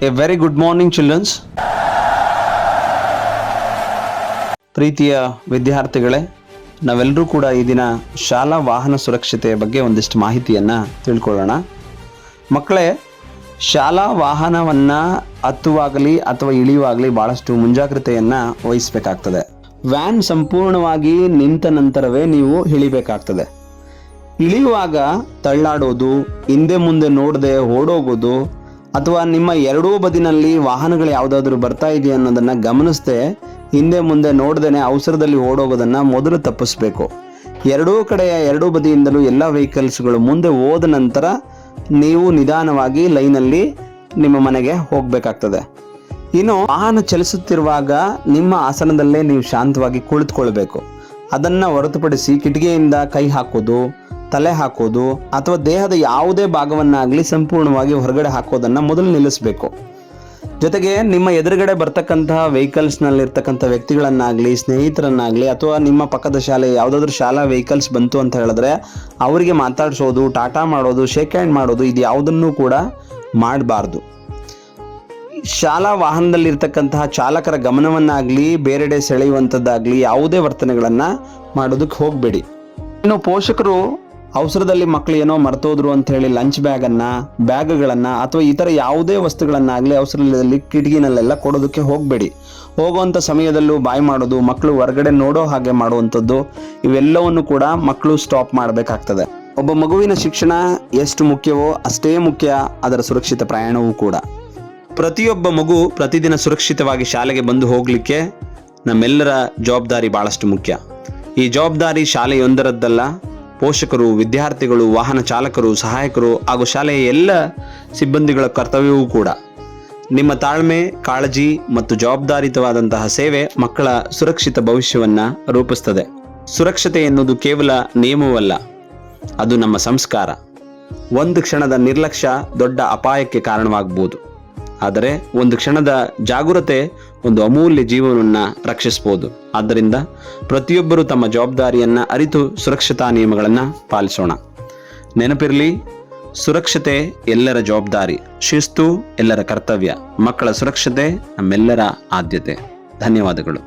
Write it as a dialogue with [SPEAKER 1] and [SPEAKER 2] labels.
[SPEAKER 1] A very good morning, children. ಪ್ರೀತಿಯ ವಿದ್ಯಾರ್ಥಿಗಳೇ, ನಾವೆಲ್ಲರೂ ಕೂಡ ಈ ದಿನ ಶಾಲಾ ವಾಹನ ಸುರಕ್ಷತೆಯ ಬಗ್ಗೆ ಒಂದಿಷ್ಟು ಮಾಹಿತಿಯನ್ನು ತಿಳ್ಕೊಳ್ಳೋಣ. ಮಕ್ಕಳೇ, ಶಾಲಾ ವಾಹನವನ್ನು ಹತ್ತುವಾಗಲಿ ಅಥವಾ ಇಳಿಯುವಾಗಲಿ ಭಾಳಷ್ಟು ಮುಂಜಾಗ್ರತೆಯನ್ನು ವಹಿಸಬೇಕಾಗ್ತದೆ. ವ್ಯಾನ್ ಸಂಪೂರ್ಣವಾಗಿ ನಿಂತ ನಂತರವೇ ನೀವು ಇಳಿಬೇಕಾಗ್ತದೆ. ಇಳಿಯುವಾಗ ತಳ್ಳಾಡೋದು, ಹಿಂದೆ ಮುಂದೆ ನೋಡದೆ ಓಡೋಗೋದು ಅಥವಾ ನಿಮ್ಮ ಎರಡೂ ಬದಿನಲ್ಲಿ ವಾಹನಗಳು ಯಾವುದಾದ್ರೂ ಬರ್ತಾ ಇದೆಯಾ ಅನ್ನೋದನ್ನು ಗಮನಿಸದೆ ಹಿಂದೆ ಮುಂದೆ ನೋಡ್ದೇನೆ ಅವಸರದಲ್ಲಿ ಓಡೋಗೋದನ್ನು ಮೊದಲು ತಪ್ಪಿಸ್ಬೇಕು. ಎರಡೂ ಬದಿಯಿಂದಲೂ ಎಲ್ಲ ವೆಹಿಕಲ್ಸ್ಗಳು ಮುಂದೆ ಹೋದ ನಂತರ ನೀವು ನಿಧಾನವಾಗಿ ಲೈನಲ್ಲಿ ನಿಮ್ಮ ಮನೆಗೆ ಹೋಗಬೇಕಾಗ್ತದೆ. ಇನ್ನು ವಾಹನ ಚಲಿಸುತ್ತಿರುವಾಗ ನಿಮ್ಮ ಆಸನದಲ್ಲೇ ನೀವು ಶಾಂತವಾಗಿ ಕುಳಿತುಕೊಳ್ಬೇಕು. ಅದನ್ನು ಹೊರತುಪಡಿಸಿ ಕಿಟಕಿಯಿಂದ ಕೈ ಹಾಕೋದು, ತಲೆ ಹಾಕೋದು ಅಥವಾ ದೇಹದ ಯಾವುದೇ ಭಾಗವನ್ನಾಗಲಿ ಸಂಪೂರ್ಣವಾಗಿ ಹೊರಗಡೆ ಹಾಕೋದನ್ನು ಮೊದಲು ನಿಲ್ಲಿಸಬೇಕು. ಜೊತೆಗೆ ನಿಮ್ಮ ಎದುರುಗಡೆ ಬರ್ತಕ್ಕಂತಹ ವೆಹಿಕಲ್ಸ್ನಲ್ಲಿರ್ತಕ್ಕಂಥ ವ್ಯಕ್ತಿಗಳನ್ನಾಗಲಿ, ಸ್ನೇಹಿತರನ್ನಾಗಲಿ ಅಥವಾ ನಿಮ್ಮ ಪಕ್ಕದ ಶಾಲೆ ಯಾವುದಾದ್ರೂ ಶಾಲಾ ವೆಹಿಕಲ್ಸ್ ಬಂತು ಅಂತ ಹೇಳಿದ್ರೆ ಅವರಿಗೆ ಮಾತಾಡಿಸೋದು, ಟಾಟಾ ಮಾಡೋದು, ಶೇಕ್ ಹ್ಯಾಂಡ್ ಮಾಡೋದು, ಇದು ಯಾವುದನ್ನು ಕೂಡ ಮಾಡಬಾರ್ದು. ಶಾಲಾ ವಾಹನದಲ್ಲಿರ್ತಕ್ಕಂತಹ ಚಾಲಕರ ಗಮನವನ್ನಾಗಲಿ ಬೇರೆಡೆ ಸೆಳೆಯುವಂಥದ್ದಾಗಲಿ ಯಾವುದೇ ವರ್ತನೆಗಳನ್ನು ಮಾಡೋದಕ್ಕೆ ಹೋಗಬೇಡಿ. ಇನ್ನು ಪೋಷಕರು ಅವಸರದಲ್ಲಿ ಮಕ್ಕಳು ಏನೋ ಮರ್ತೋದ್ರು ಅಂತ ಹೇಳಿ ಲಂಚ್ ಬ್ಯಾಗ್ಗಳನ್ನು ಅಥವಾ ಇತರ ಯಾವುದೇ ವಸ್ತುಗಳನ್ನಾಗಲಿ ಅವಸರದಲ್ಲಿ ಕಿಟಕಿನಲ್ಲೆಲ್ಲ ಕೊಡೋದಕ್ಕೆ ಹೋಗಬೇಡಿ. ಹೋಗುವಂಥ ಸಮಯದಲ್ಲೂ ಬಾಯ್ ಮಾಡೋದು, ಮಕ್ಕಳು ಹೊರಗಡೆ ನೋಡೋ ಹಾಗೆ ಮಾಡುವಂಥದ್ದು, ಇವೆಲ್ಲವನ್ನು ಕೂಡ ಮಕ್ಕಳು ಸ್ಟಾಪ್ ಮಾಡಬೇಕಾಗ್ತದೆ. ಒಬ್ಬ ಮಗುವಿನ ಶಿಕ್ಷಣ ಎಷ್ಟು ಮುಖ್ಯವೋ ಅಷ್ಟೇ ಮುಖ್ಯ ಅದರ ಸುರಕ್ಷಿತ ಪ್ರಯಾಣವೂ ಕೂಡ. ಪ್ರತಿಯೊಬ್ಬ ಮಗು ಪ್ರತಿದಿನ ಸುರಕ್ಷಿತವಾಗಿ ಶಾಲೆಗೆ ಬಂದು ಹೋಗಲಿಕ್ಕೆ ನಮ್ಮೆಲ್ಲರ ಜವಾಬ್ದಾರಿ ಭಾಳಷ್ಟು ಮುಖ್ಯ. ಈ ಜವಾಬ್ದಾರಿ ಶಾಲೆಯೊಂದರದ್ದಲ್ಲ. ಪೋಷಕರು, ವಿದ್ಯಾರ್ಥಿಗಳು, ವಾಹನ ಚಾಲಕರು, ಸಹಾಯಕರು ಹಾಗೂ ಶಾಲೆಯ ಎಲ್ಲ ಸಿಬ್ಬಂದಿಗಳ ಕರ್ತವ್ಯವೂ ಕೂಡ. ನಿಮ್ಮ ತಾಳ್ಮೆ, ಕಾಳಜಿ ಮತ್ತು ಜವಾಬ್ದಾರಿತವಾದಂತಹ ಸೇವೆ ಮಕ್ಕಳ ಸುರಕ್ಷಿತ ಭವಿಷ್ಯವನ್ನು ರೂಪಿಸ್ತದೆ. ಸುರಕ್ಷತೆ ಎನ್ನುವುದು ಕೇವಲ ನಿಯಮವಲ್ಲ, ಅದು ನಮ್ಮ ಸಂಸ್ಕಾರ. ಒಂದು ಕ್ಷಣದ ನಿರ್ಲಕ್ಷ್ಯ ದೊಡ್ಡ ಅಪಾಯಕ್ಕೆ ಕಾರಣವಾಗಬಹುದು, ಆದರೆ ಒಂದು ಕ್ಷಣದ ಜಾಗರೂಕತೆ ಒಂದು ಅಮೂಲ್ಯ ಜೀವನವನ್ನು ರಕ್ಷಿಸಬಹುದು. ಆದ್ದರಿಂದ ಪ್ರತಿಯೊಬ್ಬರೂ ತಮ್ಮ ಜವಾಬ್ದಾರಿಯನ್ನು ಅರಿತು ಸುರಕ್ಷತಾ ನಿಯಮಗಳನ್ನು ಪಾಲಿಸೋಣ. ನೆನಪಿರಲಿ, ಸುರಕ್ಷತೆ ಎಲ್ಲರ ಜವಾಬ್ದಾರಿ, ಶಿಸ್ತು ಎಲ್ಲರ ಕರ್ತವ್ಯ. ಮಕ್ಕಳ ಸುರಕ್ಷತೆ ನಮ್ಮೆಲ್ಲರ ಆದ್ಯತೆ. ಧನ್ಯವಾದಗಳು.